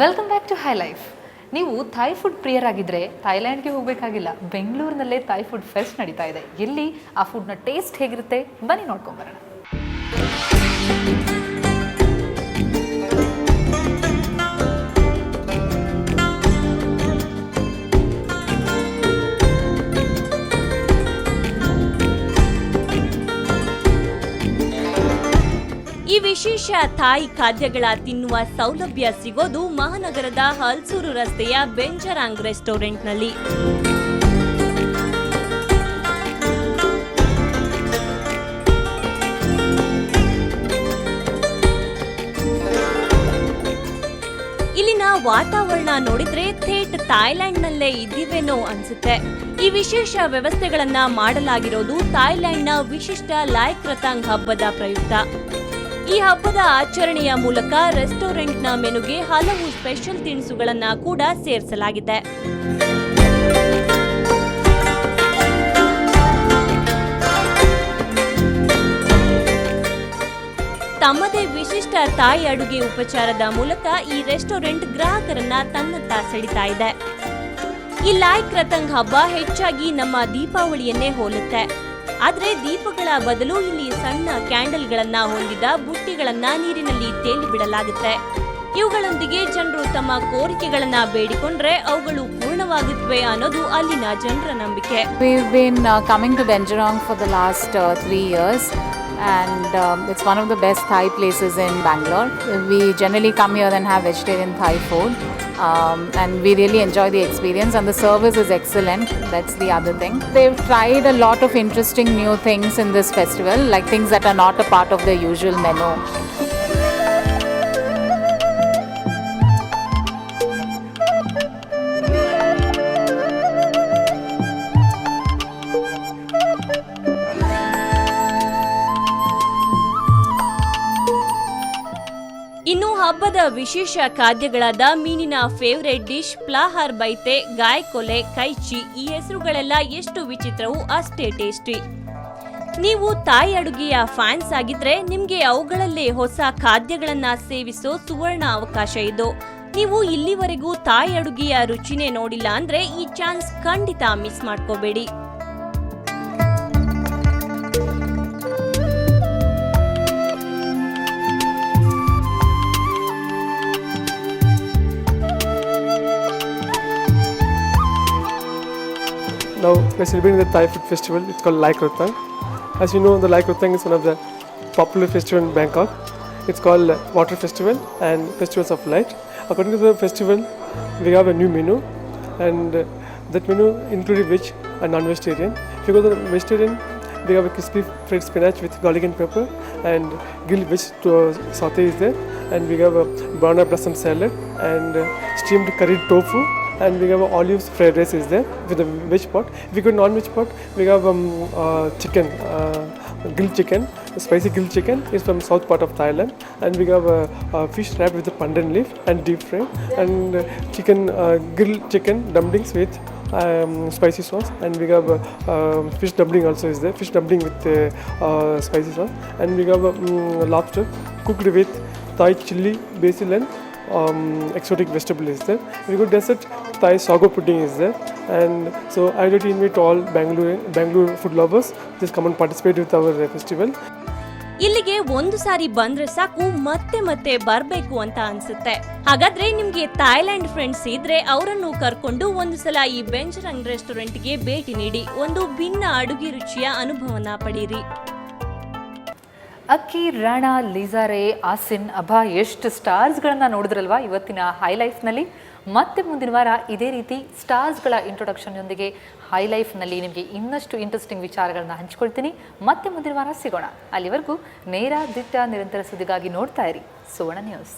Welcome back to high life. ನೀವು Thai food ಪ್ರಿಯರಾಗಿದ್ದರೆ ಥೈಲ್ಯಾಂಡ್ಗೆ ಹೋಗಬೇಕಾಗಿಲ್ಲ. ಬೆಂಗಳೂರಿನಲ್ಲೇ ಥಾಯ್ ಫುಡ್ ಫೆಸ್ಟ್ ನಡೀತಾ ಇದೆ. ಎಲ್ಲಿ ಆ ಫುಡ್ನ ಟೇಸ್ಟ್ ಹೇಗಿರುತ್ತೆ ಬನ್ನಿ ನೋಡ್ಕೊಂಬರೋಣ. ಈ ವಿಶೇಷ ಥಾಯ್ ಖಾದ್ಯಗಳ ತಿನ್ನುವ ಸೌಲಭ್ಯ ಸಿಗೋದು ಮಹಾನಗರದ ಹಲ್ಸೂರು ರಸ್ತೆಯ ಬೆಂಜರಾಂಗ್ ರೆಸ್ಟೋರೆಂಟ್ನಲ್ಲಿ. ಇಲ್ಲಿನ ವಾತಾವರಣ ನೋಡಿದ್ರೆ ಥೇಟ್ ಥಾಯ್ಲ್ಯಾಂಡ್ನಲ್ಲೇ ಇದ್ದೀವೇನೋ ಅನ್ಸುತ್ತೆ. ಈ ವಿಶೇಷ ವ್ಯವಸ್ಥೆಗಳನ್ನ ಮಾಡಲಾಗಿರೋದು ಥಾಯ್ಲ್ಯಾಂಡ್ನ ವಿಶಿಷ್ಟ ಲಾಯ್ ಕ್ರತಾಂಗ್ ಹಬ್ಬದ ಪ್ರಯುಕ್ತ. ಈ ಹಬ್ಬದ ಆಚರಣೆಯ ಮೂಲಕ ರೆಸ್ಟೋರೆಂಟ್ನ ಮೆನುಗೆ ಹಲವು ಸ್ಪೆಷಲ್ ತಿನಿಸುಗಳನ್ನ ಕೂಡ ಸೇರಿಸಲಾಗಿದೆ. ತಮ್ಮದೇ ವಿಶಿಷ್ಟ ಥಾಯ್ ಅಡುಗೆ ಉಪಚಾರದ ಮೂಲಕ ಈ ರೆಸ್ಟೋರೆಂಟ್ ಗ್ರಾಹಕರನ್ನ ತನ್ನತ್ತ ಸೆಳಿತಾ ಇದೆ. ಈ ಲಾಯ್ ಕ್ರತಾಂಗ್ ಹಬ್ಬ ಹೆಚ್ಚಾಗಿ ನಮ್ಮ ದೀಪಾವಳಿಯನ್ನೇ ಹೋಲುತ್ತೆ. ಆದ್ರೆ ದೀಪಗಳ ಬದಲು ಇಲ್ಲಿ ಸಣ್ಣ ಕ್ಯಾಂಡಲ್ಗಳನ್ನ ಹೊಂದಿದ ಬುಟ್ಟಿಗಳನ್ನ ನೀರಿನಲ್ಲಿ ತೇಲಿ ಬಿಡಲಾಗುತ್ತೆ. ಇವುಗಳೊಂದಿಗೆ ಜನರು ತಮ್ಮ ಕೋರಿಕೆಗಳನ್ನ ಬೇಡಿಕೊಂಡ್ರೆ ಅವುಗಳು ಪೂರ್ಣವಾಗುತ್ತವೆ ಅನ್ನೋದು ಅಲ್ಲಿನ ಜನರ ನಂಬಿಕೆ. We've been coming to Benjarong for the last 3 years. And it's one of the best Thai places in Bangalore. We generally come here and have vegetarian Thai food, and we really enjoy the experience, and the service is excellent. That's the other thing. They've tried a lot of interesting new things in this festival, like things that are not a part of the usual menu. ಇನ್ನು ಹಬ್ಬದ ವಿಶೇಷ ಖಾದ್ಯಗಳಾದ ಮೀನಿನ favourite dish ಪ್ಲಾಹಾರ್ ಬೈತೆ, ಗಾಯ್ ಕೊಲೆ, ಕೈಚಿ ಈ ಹೆಸರುಗಳೆಲ್ಲ ಎಷ್ಟು ವಿಚಿತ್ರವೂ ಅಷ್ಟೇ tasty. ನೀವು Thai ಅಡುಗೆಯ ಫ್ಯಾನ್ಸ್ ಆಗಿದ್ರೆ ನಿಮ್ಗೆ ಅವುಗಳಲ್ಲೇ ಹೊಸ ಖಾದ್ಯಗಳನ್ನ ಸೇವಿಸೋ ಸುವರ್ಣ ಅವಕಾಶ ಇದು. ನೀವು ಇಲ್ಲಿವರೆಗೂ ಥಾಯ್ ಅಡುಗೆಯ ರುಚಿನೇ ನೋಡಿಲ್ಲ ಅಂದ್ರೆ ಈ ಚಾನ್ಸ್ ಖಂಡಿತ ಮಿಸ್ ಮಾಡ್ಕೋಬೇಡಿ. Now we're celebrating the Thai food festival. It's called Lai Krotang. As you know, the Lai Krotang is one of the popular festivals in Bangkok. It's called Water Festival and Festivals of Light. According to the festival, we have a new menu, and that menu included veg and non-vegetarian. If you go to the vegetarian, we have a crispy fried spinach with garlic and pepper, and grilled veg sauté is there, and we have a banana blossom salad and steamed curried tofu. And we have olives fried rice is there with a veg pot. If we go non-veg pot, we have chicken, grilled chicken, spicy grilled chicken is from south part of Thailand. And we have fish wrapped with the pandan leaf and deep fry. And chicken, grilled chicken dumplings with spicy sauce. And we have fish dumpling also is there, fish dumpling with spicy sauce. And we have lobster cooked with Thai chili, basil and exotic vegetable is there. We go dessert, Thai sago pudding is there, and so I would like to invite all Bangalore food lovers. Just come and participate with our festival. ಇಲ್ಲಿಗೆ ಒಂದು ಸಾರಿ ಬಂದ್ರೆ ಸಾಕು ಮತ್ತೆ ಮತ್ತೆ ಬರ್ಬೇಕು ಅಂತ ಅನ್ಸುತ್ತೆ. ಹಾಗಾದ್ರೆ ನಿಮ್ಗೆ ಥಾಯ್ಲ್ಯಾಂಡ್ ಫ್ರೆಂಡ್ಸ್ ಇದ್ರೆ ಅವರನ್ನು ಕರ್ಕೊಂಡು ಒಂದು ಸಲ ಈ ಬೆಂಜರಾಂಗ್ ರೆಸ್ಟೋರೆಂಟ್ಗೆ ಭೇಟಿ ನೀಡಿ ಒಂದು ಭಿನ್ನ ಅಡುಗೆ ರುಚಿಯ ಅನುಭವನ ಪಡೀರಿ. ಅಕ್ಕಿ, ರಾಣಾ, ಲಿಜಾರೆ, ಆಸಿನ್, ಅಭಾ ಎಷ್ಟು ಸ್ಟಾರ್ಸ್ಗಳನ್ನು ನೋಡಿದ್ರಲ್ವಾ ಇವತ್ತಿನ ಹೈ ಲೈಫ್ನಲ್ಲಿ. ಮತ್ತೆ ಮುಂದಿನ ವಾರ ಇದೇ ರೀತಿ ಸ್ಟಾರ್ಸ್ಗಳ ಇಂಟ್ರೊಡಕ್ಷನ್ನೊಂದಿಗೆ ಹೈ ಲೈಫ್ನಲ್ಲಿ ನಿಮಗೆ ಇನ್ನಷ್ಟು ಇಂಟ್ರೆಸ್ಟಿಂಗ್ ವಿಚಾರಗಳನ್ನ ಹಂಚ್ಕೊಳ್ತೀನಿ. ಮತ್ತೆ ಮುಂದಿನ ವಾರ ಸಿಗೋಣ. ಅಲ್ಲಿವರೆಗೂ ನೇರ ದಿಟ್ಟ ನಿರಂತರ ಸುದ್ದಿಗಾಗಿ ನೋಡ್ತಾ ಇರಿ ಸುವರ್ಣ ನ್ಯೂಸ್.